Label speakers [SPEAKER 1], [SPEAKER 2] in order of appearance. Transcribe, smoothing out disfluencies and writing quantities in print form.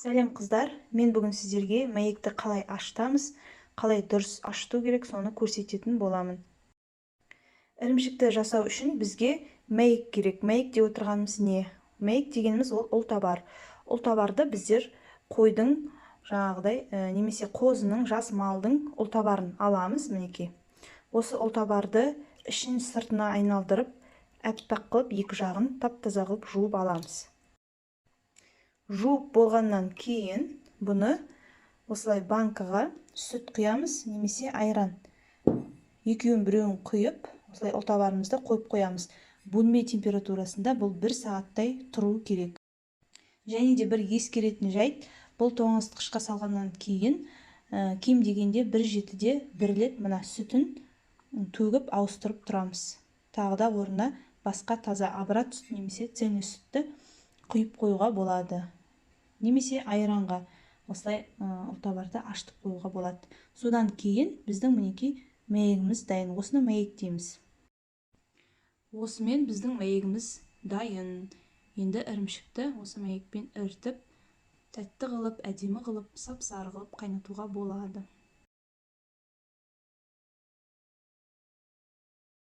[SPEAKER 1] Сәлем қыздар, мен бүгін сіздерге мәйекті қалай ашытамыз, қалай дұрыс ашыту керек, соны көрсететін боламын. Ірімшікті жасау үшін бізге мәйек керек. Мәйек деп отырғанымыз не? Мәйек дегеніміз ол ұлтабар. Ұлтабарды біздер қойдың жаңағыдай немесе қозының, жас малдың ұлтабарын аламыз, мінекей. Осы ұлтабарды ішін сыртына айналдырып, әппақ қылып, екі жағын тап-таза қылып жуып аламыз. Жуып болғаннан кейін бұны осылай банкаға сүт құямыз немесе айран. Екеуін біреуін құйып, осылай ұлтабарымызды қойып қоямыз. Бөлме температурасында бұл 1 сағаттай тұру керек. Және де бір ескеретін жайт, бұл тоңазытқышқа салғаннан кейін кем дегенде 1-7-де 1 рет мына сүтін төгіп ауыстырып тұрамыз. Тағы да орнына басқа таза абрат сүт немесе цельный сүтті құйып қоюға болады. Немесе айранға осылай ұлтабарды ашытып қоюға болады. Содан кейін біздің мінекей мәйегіміз дайын. Осыны мәйек дейміз. Осымен біздің мәйегіміз дайын. Енді ірімшікті осы мәйекпен ірітіп, тәтті қылып, әдемі қылып, сап-сары қылып қайнатуға болады.